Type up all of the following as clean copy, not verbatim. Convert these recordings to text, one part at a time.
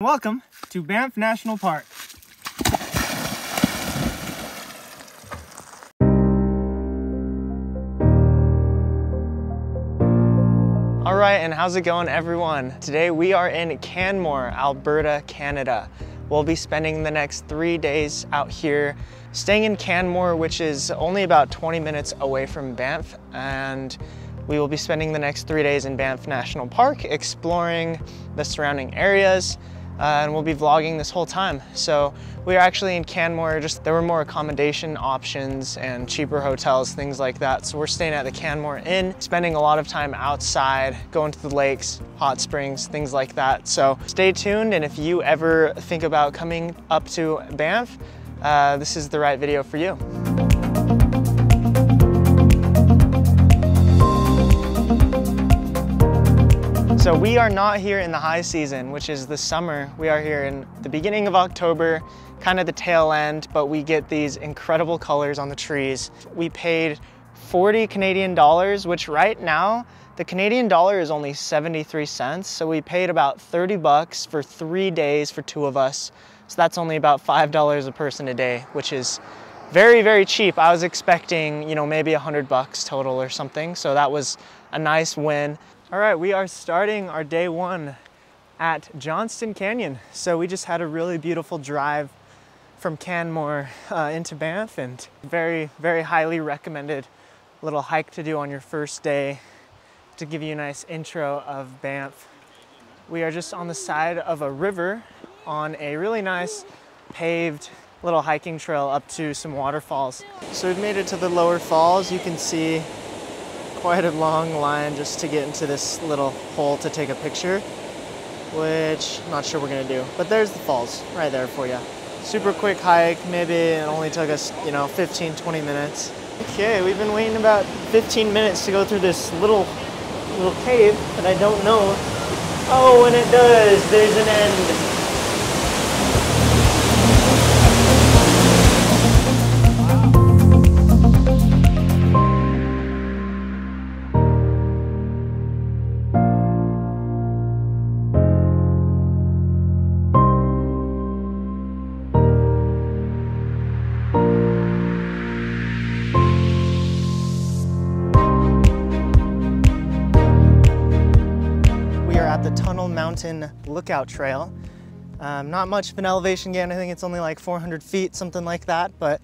Welcome to Banff National Park. All right, and how's it going, everyone? Today we are in Canmore, Alberta, Canada. We'll be spending the next 3 days out here, staying in Canmore, which is only about 20 minutes away from Banff, and we will be spending the next 3 days in Banff National Park, exploring the surrounding areas, and we'll be vlogging this whole time. So we are actually in Canmore, there were more accommodation options and cheaper hotels, things like that. So we're staying at the Canmore Inn, spending a lot of time outside, going to the lakes, hot springs, things like that. So stay tuned, and if you ever think about coming up to Banff, this is the right video for you. So we are not here in the high season, which is the summer. We are here in the beginning of October, kind of the tail end, but we get these incredible colors on the trees. We paid 40 Canadian dollars, which right now, the Canadian dollar is only 73 cents. So we paid about 30 bucks for 3 days for two of us. So that's only about $5 a person a day, which is very, very cheap. I was expecting, maybe 100 bucks total or something. So that was a nice win. All right, we are starting our day one at Johnston Canyon. So we just had a really beautiful drive from Canmore into Banff, and very, very highly recommended little hike to do on your first day to give you a nice intro of Banff. We are just on the side of a river on a really nice paved little hiking trail up to some waterfalls. So we've made it to the lower falls. You can see quite a long line just to get into this little hole to take a picture, which I'm not sure we're gonna do, but there's the falls right there for you. Super quick hike, maybe it only took us 15-20 minutes. Okay, we've been waiting about 15 minutes to go through this little cave that I don't know. Oh, and it does, there's an end. The Tunnel Mountain Lookout Trail. Not much of an elevation gain. I think it's only like 400 feet, something like that, but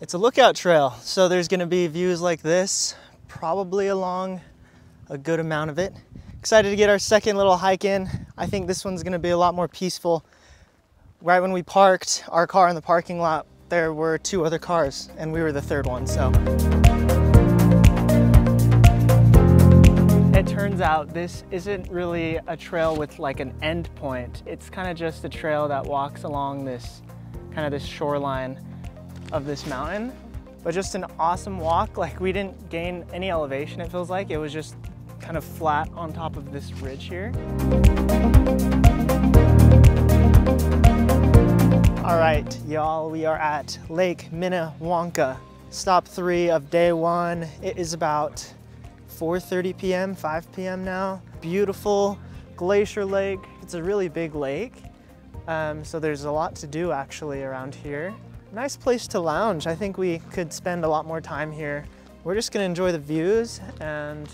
it's a lookout trail. So there's gonna be views like this, probably along a good amount of it. Excited to get our second little hike in. I think this one's gonna be a lot more peaceful. Right when we parked our car in the parking lot, there were 2 other cars and we were the third one, so. It turns out this isn't really a trail with like an end point. It's kind of just a trail that walks along this shoreline of this mountain, but just an awesome walk. Like, we didn't gain any elevation, it feels like. It was just kind of flat on top of this ridge here. All right, y'all, we are at Lake Minnewanka. Stop 3 of day 1. It is about 4:30 p.m., 5 p.m. now. Beautiful glacier lake. It's a really big lake, so there's a lot to do actually around here. Nice place to lounge. I think we could spend a lot more time here. We're just gonna enjoy the views and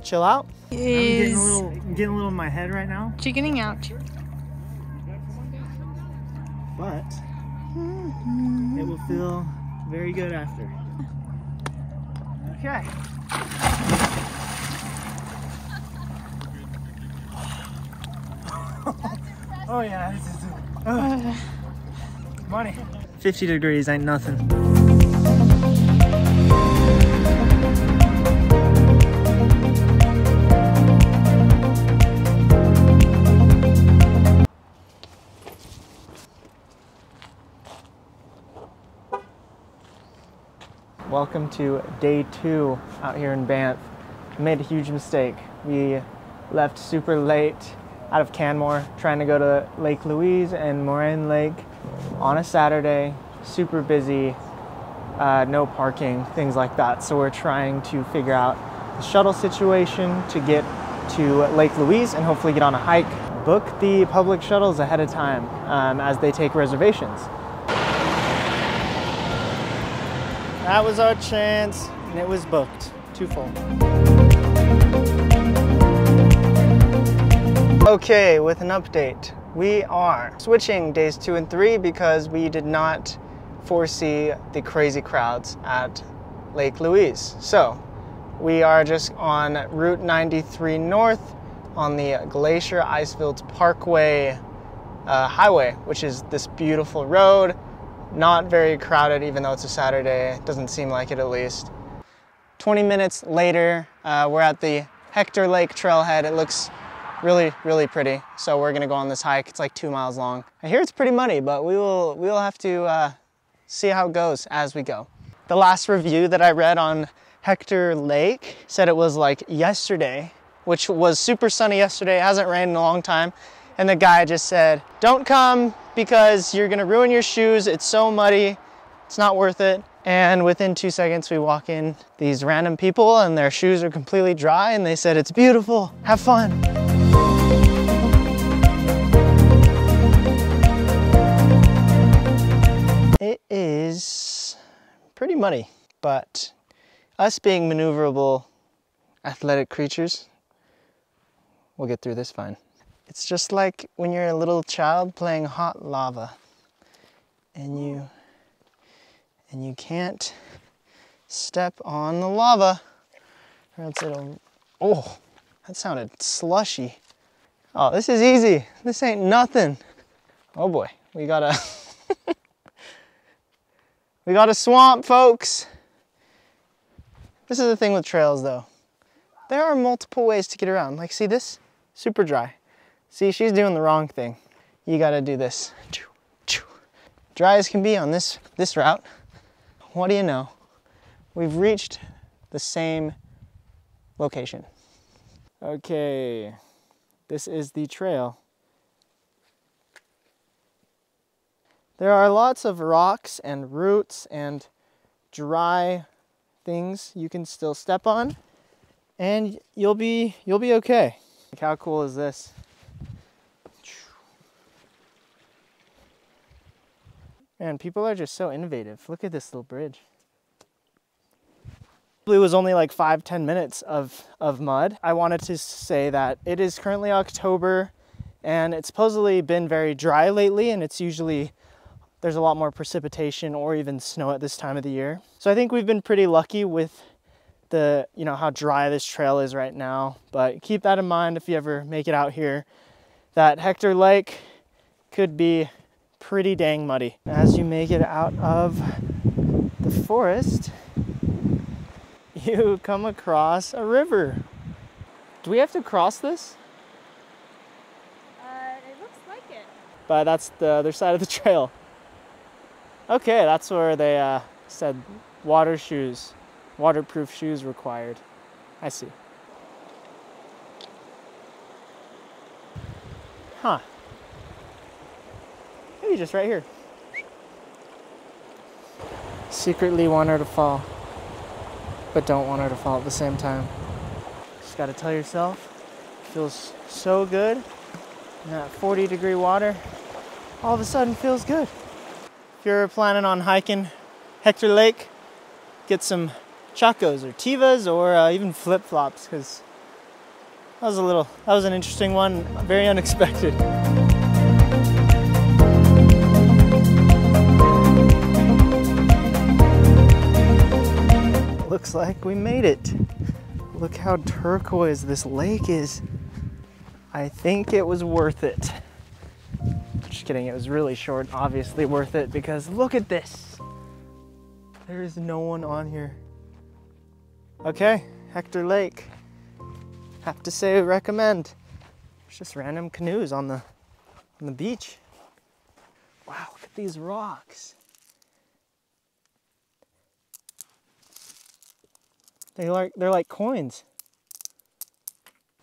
chill out. I'm getting a little in my head right now. Chickening out. But it will feel very good after. Okay. Oh yeah, this is money. 50 degrees ain't nothing. Welcome to day 2 out here in Banff. We made a huge mistake. We left super late out of Canmore, trying to go to Lake Louise and Moraine Lake on a Saturday. Super busy, no parking, things like that. So we're trying to figure out the shuttle situation to get to Lake Louise and hopefully get on a hike. book the public shuttles ahead of time as they take reservations. That was our chance, and it was booked. Too full. Okay, with an update. We are switching days 2 and 3 because we did not foresee the crazy crowds at Lake Louise. So we are just on Route 93 North on the Glacier Icefields Parkway highway, which is this beautiful road. Not very crowded, even though it's a Saturday. It doesn't seem like it, at least. 20 minutes later, we're at the Hector Lake trailhead. It looks really, really pretty. So we're gonna go on this hike. It's like 2 miles long. I hear it's pretty muddy, but we will have to see how it goes as we go. The last review that I read on Hector Lake said it was like yesterday, which was super sunny yesterday. It hasn't rained in a long time. And the guy just said, don't come because you're gonna ruin your shoes. It's so muddy, it's not worth it. And within 2 seconds, we walk in these random people and their shoes are completely dry and they said, it's beautiful, have fun. It is pretty muddy, but us being maneuverable, athletic creatures, we'll get through this fine. It's just like when you're a little child playing hot lava and you can't step on the lava or else it'll, oh, that sounded slushy. Oh, this is easy. This ain't nothing. Oh boy, we got a, we got a swamp, folks. This is the thing with trails though. There are multiple ways to get around. Like, see this? Super dry. See, she's doing the wrong thing. You gotta do this. Dry as can be on this route. What do you know? We've reached the same location. Okay, this is the trail. There are lots of rocks and roots and dry things you can still step on, and you'll be okay. Like, how cool is this? Man, people are just so innovative. Look at this little bridge. It was only like 5-10 minutes of mud. I wanted to say that it is currently October and it's supposedly been very dry lately, and it's usually there's a lot more precipitation or even snow at this time of the year. So I think we've been pretty lucky with the, you know, how dry this trail is right now. But keep that in mind if you ever make it out here, that Hector Lake could be pretty dang muddy. As you make it out of the forest, you come across a river. Do we have to cross this? It looks like it. But that's the other side of the trail. Okay, that's where they said waterproof shoes required. I see. Huh. Maybe just right here. Secretly want her to fall, but don't want her to fall at the same time. Just gotta tell yourself, it feels so good. And that 40-degree water all of a sudden feels good. If you're planning on hiking Hector Lake, get some chacos or tivas or even flip-flops, because that was an interesting one, very unexpected. Looks like we made it. Look how turquoise this lake is. I think it was worth it. Just kidding, it was really short, obviously worth it, because look at this. There is no one on here. Okay, Hector Lake. Have to say recommend. There's just random canoes on the beach. Wow, look at these rocks. They're like coins.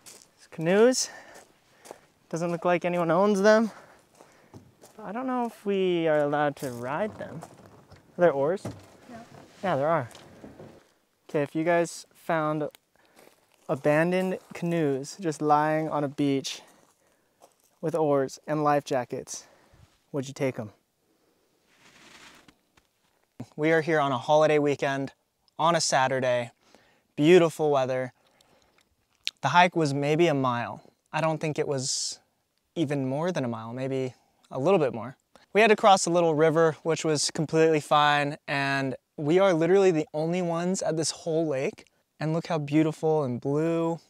These canoes. Doesn't look like anyone owns them. I don't know if we are allowed to ride them. Are there oars? No. Yeah, there are. Okay, if you guys found abandoned canoes just lying on a beach, with oars and life jackets, would you take them? We are here on a holiday weekend, on a Saturday, beautiful weather. The hike was maybe a mile. I don't think it was even more than a mile, maybe a little bit more. We had to cross a little river, which was completely fine, and we are literally the only ones at this whole lake. And look how beautiful and blue.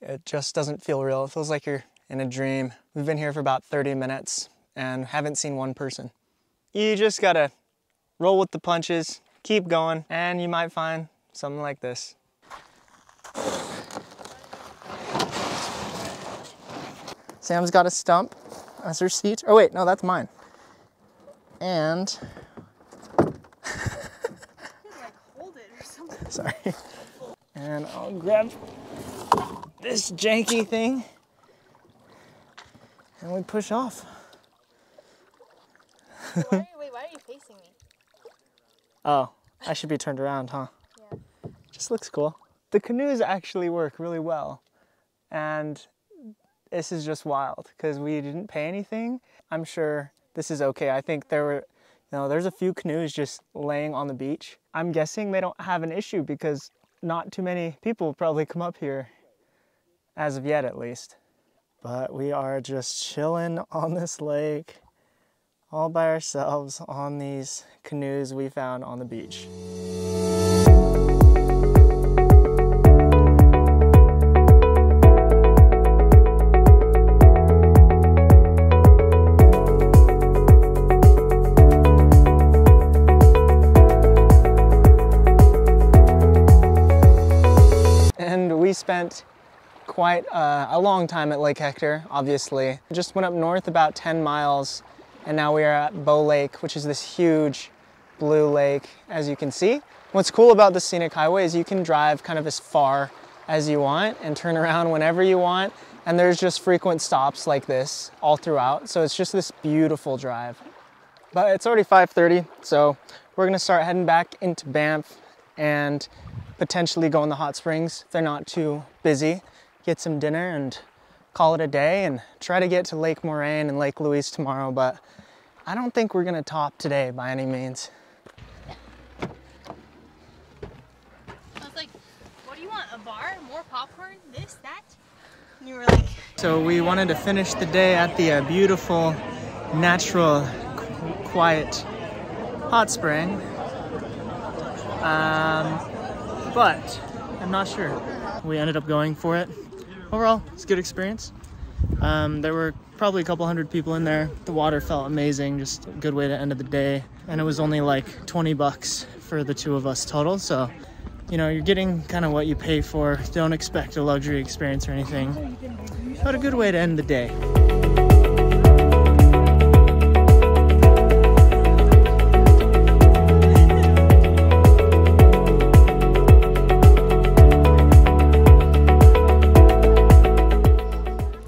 It just doesn't feel real. It feels like you're in a dream. We've been here for about 30 minutes and haven't seen one person. You just gotta roll with the punches, keep going, and you might find something like this. Sam's got a stump as her seat. Oh wait, no, that's mine. And Hold it or something. sorry. And I'll grab this janky thing and we push off. Wait, why are you facing me? Oh, I should be turned around, huh? Yeah. Just looks cool. The canoes actually work really well. And this is just wild because we didn't pay anything. I'm sure this is okay. I think there's a few canoes just laying on the beach. I'm guessing they don't have an issue because not too many people probably come up here, as of yet at least. But we are just chilling on this lake, all by ourselves on these canoes we found on the beach. And we spent quite a long time at Lake Hector, obviously. Just went up north about 10 miles, and now we are at Bow Lake, which is this huge blue lake, as you can see. What's cool about the scenic highway is you can drive kind of as far as you want and turn around whenever you want, and there's just frequent stops like this all throughout, so it's just this beautiful drive. But it's already 5:30, so we're gonna start heading back into Banff and potentially go in the hot springs if they're not too busy, get some dinner and call it a day, and try to get to Lake Moraine and Lake Louise tomorrow, but I don't think we're gonna top today by any means. I was like, what do you want, a bar, more popcorn, this, that? And you were like... So we wanted to finish the day at the beautiful, natural, quiet hot spring. But I'm not sure. We ended up going for it. Overall, it's a good experience. There were probably a couple hundred people in there. The water felt amazing, just a good way to end the day. And it was only like 20 bucks for the two of us total. So, you know, you're getting kind of what you pay for. Don't expect a luxury experience or anything, but a good way to end the day.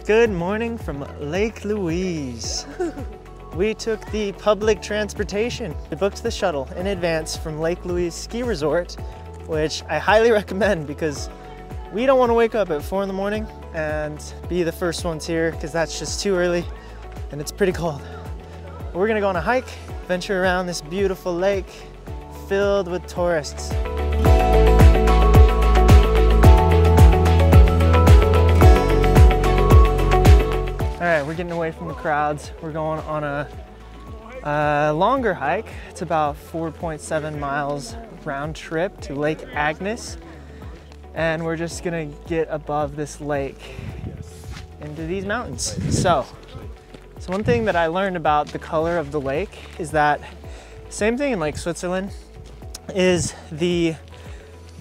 Good morning from Lake Louise. We took the public transportation. We booked the shuttle in advance from Lake Louise Ski Resort, which I highly recommend because we don't want to wake up at 4 in the morning and be the first ones here because that's just too early and it's pretty cold. But we're gonna go on a hike, venture around this beautiful lake filled with tourists. All right, we're getting away from the crowds. We're going on a longer hike. It's about 4.7 miles round trip to Lake Agnes. And we're just gonna get above this lake into these mountains. So one thing that I learned about the color of the lake is that, same thing in Lake Switzerland, is the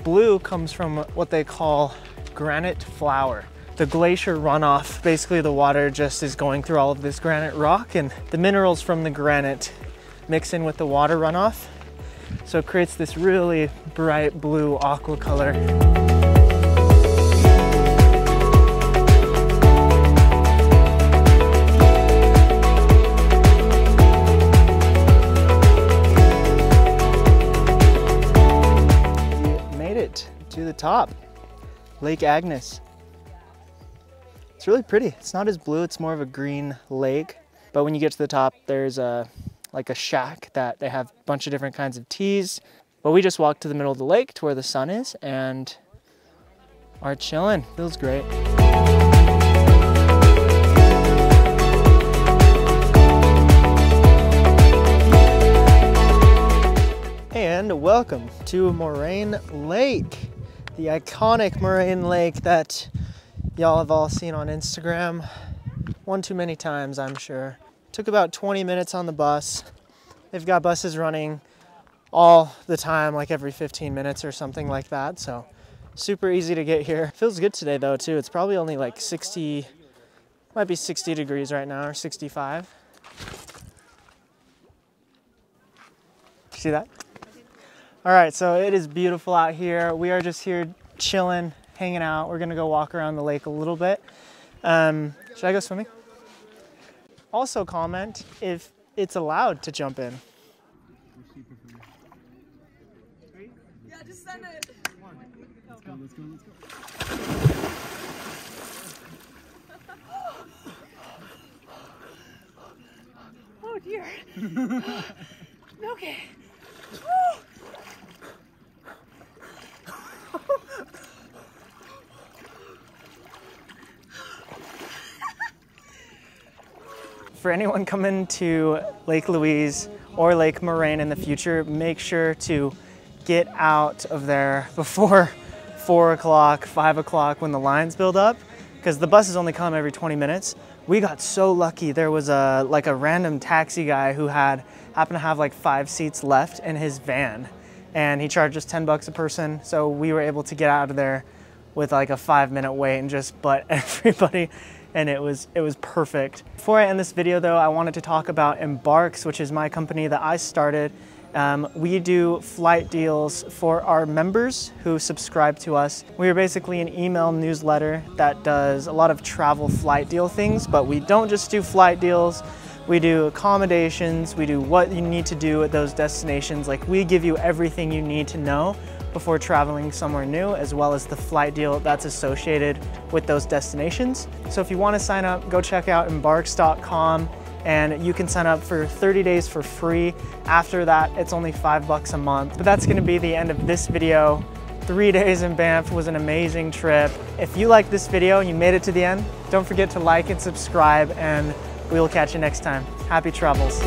blue comes from what they call granite flour. The glacier runoff, basically the water just is going through all of this granite rock, and the minerals from the granite mix in with the water runoff. So it creates this really bright blue aqua color. We made it to the top, Lake Agnes. It's really pretty. It's not as blue, it's more of a green lake. But when you get to the top, there's like a shack that they have a bunch of different kinds of teas. But we just walked to the middle of the lake to where the sun is and are chilling. Feels great. And welcome to Moraine Lake, the iconic Moraine Lake that y'all have all seen on Instagram one too many times, I'm sure. Took about 20 minutes on the bus. They've got buses running all the time, like every 15 minutes or something like that. So super easy to get here. Feels good today though too. It's probably only like 60, might be 60 degrees right now or 65. See that? All right, so it is beautiful out here. We are just here chilling, hanging out. We're gonna go walk around the lake a little bit. Should I go swimming? Also comment if it's allowed to jump in. Yeah, just send it. Let's go, let's go, let's go. Oh dear. Okay. For anyone coming to Lake Louise or Lake Moraine in the future, make sure to get out of there before 4 o'clock, 5 o'clock when the lines build up, because the buses only come every 20 minutes. We got so lucky. There was a random taxi guy who happened to have like 5 seats left in his van, and he charged us 10 bucks a person. So we were able to get out of there with like a 5-minute wait and just butt everybody. And it was perfect. Before I end this video though, I wanted to talk about Embarcks, which is my company that I started. We do flight deals for our members who subscribe to us. We are basically an email newsletter that does a lot of travel flight deal things, but we don't just do flight deals. We do accommodations, we do what you need to do at those destinations. Like, we give you everything you need to know before traveling somewhere new, as well as the flight deal that's associated with those destinations. So if you want to sign up, go check out embarks.com, and you can sign up for 30 days for free. After that, it's only $5 a month. But that's going to be the end of this video. 3 days in Banff was an amazing trip. If you liked this video and you made it to the end, don't forget to like and subscribe, and we will catch you next time. Happy travels.